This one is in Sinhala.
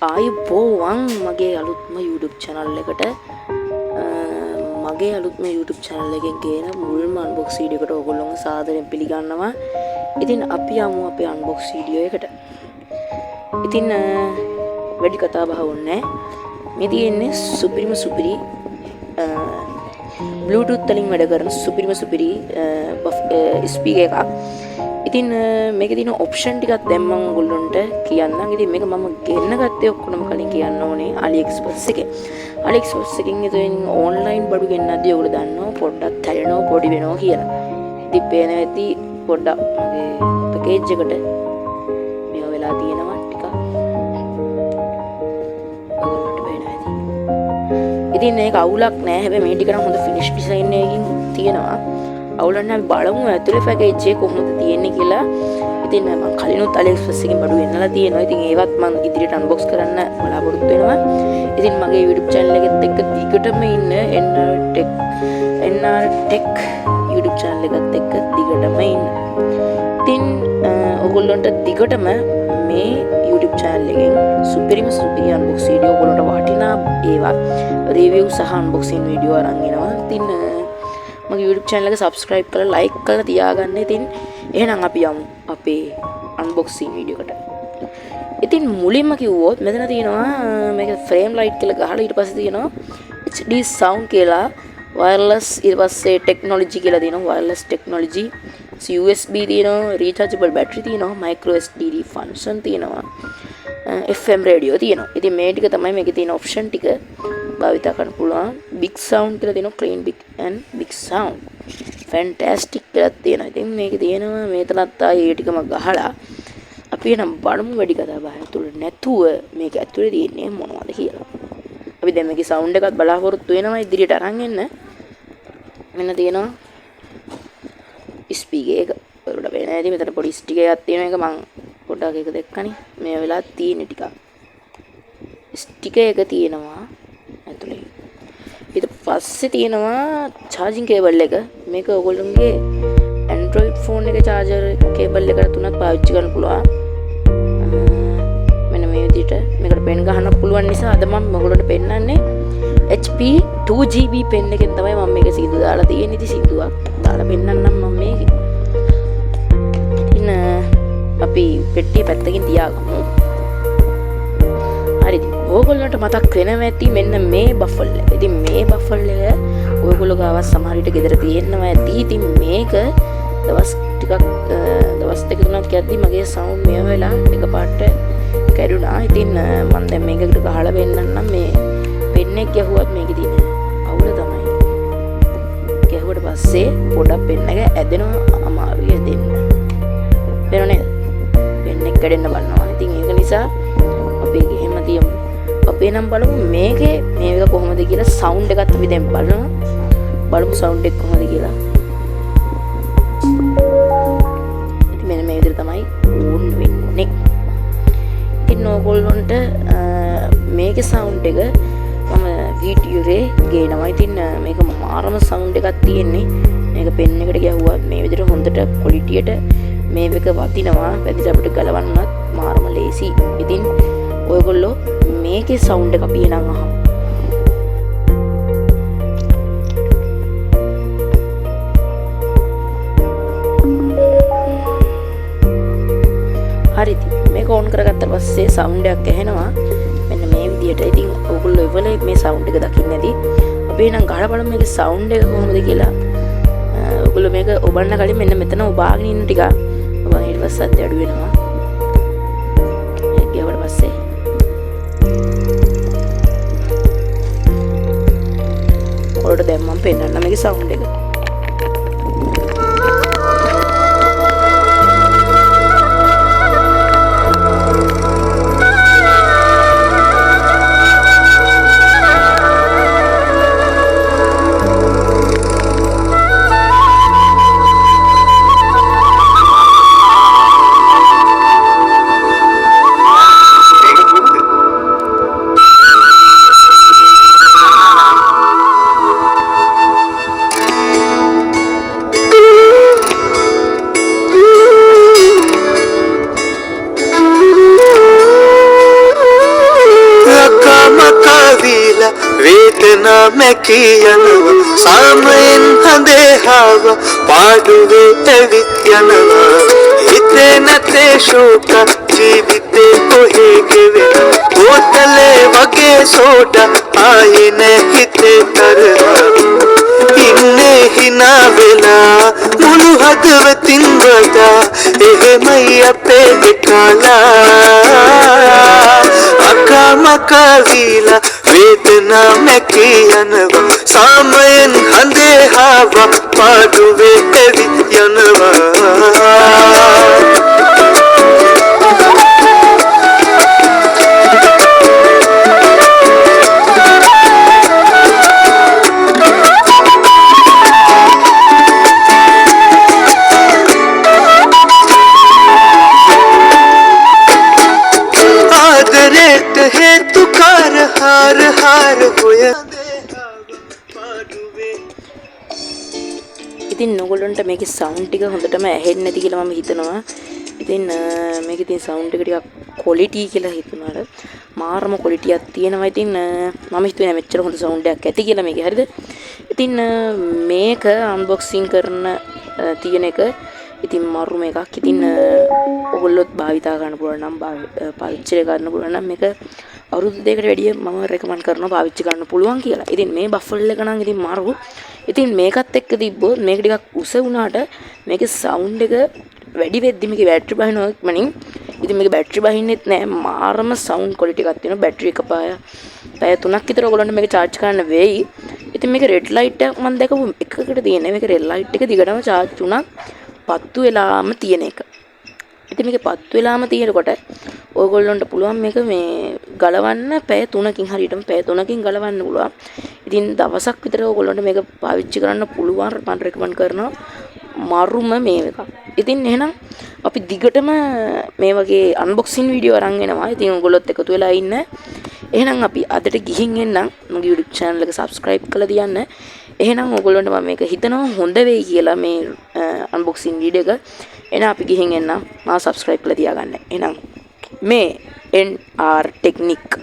ආයුබෝවන් මගේ අලුත්ම YouTube channel එකට මගේ අලුත්ම YouTube channel එකෙන් ගේන මුල්ම unbox video එකට ඔයගොල්ලෝව සාදරයෙන් පිළිගන්නවා. ඉතින් අපි යමු අපේ unbox video එකට. ඉතින් වැඩි කතා බහ වුන්නේ මේ තියෙන්නේ සුපිරිම සුපිරි Bluetooth වලින් වැඩ කරන සුපිරිම සුපිරි ස්පීකර් එකක්. ඉතින් මේකේ තියෙන ඔප්ෂන් ටිකක් දැන් මම ඔයගොල්ලන්ට කියන්නම්. ඉතින් මේක මම ගෙන්න ගත්තේ ඔක්කොම කලින් කියන්න ඕනේ AliExpress එකේ. AliExpress එකෙන් ඉතින් ඔන්ලයින් බඩු ගෙන්නද්දී ඔයගොල්ලෝ දන්නවා පොඩ්ඩක් තැලෙනවා පොඩි වෙනවා කියලා. ඉතින් පේන ඇති පොඩ්ඩක් මගේ පැකේජ් එකට මේව වෙලා තියෙනවා ටිකක්. ඔයගොල්ලන්ට පේන ඇති. ඉතින් මේක අවුලක් නෑ. හැබැයි මේ ටික නම් හොඳ ෆිනිෂ් ඩිසයින් එකකින් තියෙනවා. අවුලන්නේ අපි බලමු ඇතුලේ පැකේජ් එක කොහොමද තියෙන්නේ කියලා. ඉතින් මම කලිනුත් AliExpress එකෙන් බඩු ගෙන්නලා තියෙනවා. ඉතින් ඒවත් මම ඉදිරියට අන්බොක්ස් කරන්න බලාපොරොත්තු වෙනවා. ඉතින් මගේ YouTube channel එකෙත් එක්ක දිගටම ඉන්න NR Tech YouTube channel එකත් එක්ක දිගටම ඉන්න. ඉතින් ඔයගොල්ලන්ට දිගටම මේ YouTube channel එකෙන් සුපිරිම සුපිරි unbox video ඔයගොල්ලන්ට වටිනා ඒවා review සහ unboxing video අරන් එනවා. ඉතින් මගේ YouTube channel එක subscribe කරලා like කරලා තියාගන්න. ඉතින් එහෙනම් අපි යමු අපේ unboxing video එකට. ඉතින් මුලින්ම කිව්වොත් මෙතන තියෙනවා මේක frame light කියලා ගහලා ඊට පස්සේ තියෙනවා HD sound කියලා wireless ඊට පස්සේ technology කියලා තියෙනවා wireless technology USB තියෙනවා rechargeable battery තියෙනවා micro SD function තියෙනවා FM radio තියෙනවා. ඉතින් මේ ටික තමයි මේකේ තියෙන option ටික භාවිතා කරන්න පුළුවන්. big sound කියලා තියෙනවා clean big and big sound fantastic කියලා තියෙනවා. ඉතින් මේකේ තියෙනවා මේතනත් ආයේ ඒ ටිකම ගහලා අපි නම් බලමු වැඩි කතා බහ ඇතුළේ නැතුව මේක ඇතුලේ තියෙන්නේ මොනවද කියලා. අපි දැන් මේකේ sound එකත් බලාපොරොත්තු වෙනවා ඉදිරියට අරන් එන්න. මෙන්න තියෙනවා ස්පීකර් එක. ඔයාලට පේන්නේ නැති මෙතන පොඩි ස්ටිකර් එකක් තියෙනවා. ඒක මම පොඩ්ඩක් ඒක දැක්කනේ. මේ වෙලාව තියෙන්නේ ටිකක්. ස්ටිකර් එක තියෙනවා ඇතුලේ. ඊට පස්සේ තියෙනවා charging cable එක. මේක ඔයගොල්ලෝගේ Android phone එකේ charger cable එකට තුනක් පාවිච්චි කරන්න පුළුවන්. මෙන්න මේ විදිහට මේකට පෙන් ගහන්න පුළුවන් නිසා අද මම ඔයගොල්ලන්ට පෙන්නන්නේ HP 2GB පෙන් එකෙන් තමයි මම මේක සිදු දාලා තියෙන්නේ. ඉතින් සිදුවක් දාලා පෙන්නන්නම් මම මේක. ඉතින් අපි පෙට්ටිය පැත්තකින් තියාගමු. හරිද? ඕගොල්ලන්ට මතක් වෙනවා ඇති මෙන්න මේ බෆල් එක. ඉතින් මේ බෆල් එක ඔයගොල්ලෝ ගාව සමහර විට ගෙදර තියෙනවා ඇති. ඉතින් මේක දවස් දෙක තුනක් යද්දි මගේ sound මේ වෙලා එකපාරට කැඩුනා. ඉතින් මම දැන් මේකට ගහලා වෙන්නන්නම් මේ පෙන් එක ගැහුවත් මේකේ තියෙන අවුල තමයි. ගැහුවට පස්සේ පොඩක් පෙන් එක ඇදෙනවා අමාරුයි ඇදෙන්න. වෙනව නේද? පෙන් එක කැඩෙන්න බලනවා. ඉතින් ඒක නිසා අපි ඒක එහෙම තියමු. අපි නම් බලමු මේකේ මේක කොහොමද කියලා sound එකත් අපි දැන් බලමු sound එක කොහොමද කියලා. ඉතින් මෙන්න මේ විදිහට තමයි ඕන් වෙන්නේ. ඉතින් ඕගොල්ලන්ට මේකේ sound එක මම වීඩියෝ එකේ ගේනවා. ඉතින් මේක මාරම sound එකක් තියෙන්නේ. මේක පෙන් එකට ගැහුවත් මේ විදිහට හොඳට quality-ට මේක වදිනවා. වැදිලා අපිට ගලවන්නත් මාරම ලේසි. ඉතින් ඔයගොල්ලෝ මේකේ sound එක අපි එනං අහමු. හරිද? මේක on කරගත්තා පස්සේ sound එකක් ඇහෙනවා. මෙන්න මේ විදිහට. ඉතින් ඔයගොල්ලෝ ඉවලේ මේ sound එක දකින්න ඇති. අපි එනං ගහලා බලමු මේකේ sound එක කොහොමද කියලා. ඔයගොල්ලෝ මේක ඔබන්න කලින් මෙන්න මෙතන ඔබාගෙන ඉන්න ටික. ඔබන් ඊට පස්සේ අත් අඩු වෙනවා. ඒක ගියවට පස්සේ ඔයාලට දැන් මම පෙන්නන්න මේකේ sound එක. වේදනා මැකියනවා සාමයෙන් හඳේ හාව පාඩුවේ ඇවිත් යනවා හිතේ නැතේ ශෝක ජීවිතේ කොහේ ගෙවෙන බෝතලේ වගේ සෝඩ ආයේ නැ හිතේ තරහා ඉන්නේ හිනා වෙලා මුළු හදවතින් වඩා එහෙමයි අපේ එකලා අකමකා වීලා වේදනා මැකී යනවා සාමයෙන් හඳේ හාව පාඩුවේ ඇවිත් යනවා हेतुकार हार हार होय ඉතින් ඔයගොල්ලන්ට මේකේ සවුන්ඩ් ටික හොඳටම ඇහෙන්නේ නැති කියලා මම හිතනවා. ඉතින් මේකේ තියෙන සවුන්ඩ් එක ටිකක් ක්වොලිටි කියලා හිතුණාට මාරම ක්වොලිටියක් තියෙනවා. ඉතින් මම හිතුවේ මෙච්චර හොඳ සවුන්ඩ් එකක් ඇති කියලා මේකේ. හරිද? ඉතින් මේක අන්බොක්සින් කරන තියෙන එක ඉතින් මරු මේකක්. ඉතින් ඔයගොල්ලොත් භාවිතා ගන්න පුළුවන් නම් පාවිච්චි කරන්න පුළුවන් නම් මේක අවුරුදු දෙකකට වැඩිය මම රෙකමන්ඩ් කරනවා පාවිච්චි කරන්න පුළුවන් කියලා. ඉතින් මේ බෆල් එක නම් ඉතින් මරු. ඉතින් මේකත් එක්ක තිබ්බොත් මේක ටිකක් උස වුණාට මේකේ සවුන්ඩ් එක වැඩි වෙද්දි මේකේ බැටරි බහිනවා ඉක්මනින්. ඉතින් මේකේ බැටරි බහින්නෙත් නෑ. මාරම සවුන්ඩ් ක්වොලිටි එකක් තියෙනවා. බැටරි එක පැය 3ක් විතර ඔයගොල්ලන්ට මේක charge කරන්න වෙයි. ඉතින් මේකේ රෙඩ් ලයිට් එක මම දැකපු එකකට තියෙනවා. මේකේ රෙඩ් ලයිට් එක දිගටම charge වුණා. පත්තු වෙලාම තියෙන එක. ඉතින් මේක පත්තු වෙලාම තියෙනකොට ඕගොල්ලන්ට පුළුවන් මේක මේ ගලවන්න පැය 3කින් හරියටම පැය 3කින් ගලවන්න පුළුවන්. ඉතින් දවසක් විතර ඕගොල්ලන්ට මේක පාවිච්චි කරන්න පුළුවන් මම රෙකමන්ඩ් කරනවා. මරුම මේ එක. ඉතින් එහෙනම් අපි දිගටම මේ වගේ අන්බොක්සින් වීඩියෝ අරන් එනවා. ඉතින් ඕගොල්ලොත් එකතු වෙලා ඉන්න. එහෙනම් අපි අදට ගිහින් එන්නම්. මගේ YouTube channel එක subscribe කරලා තියන්න. එහෙනම් ඕගොල්ලන්ට මම මේක හිතනවා හොඳ වෙයි කියලා මේ අන්බොක්සින් වීඩියෝ එක. එහෙනම් අපි ගිහින් එන්නම්. මාව subscribe කරලා තියාගන්න. එහෙනම් මේ NR Technique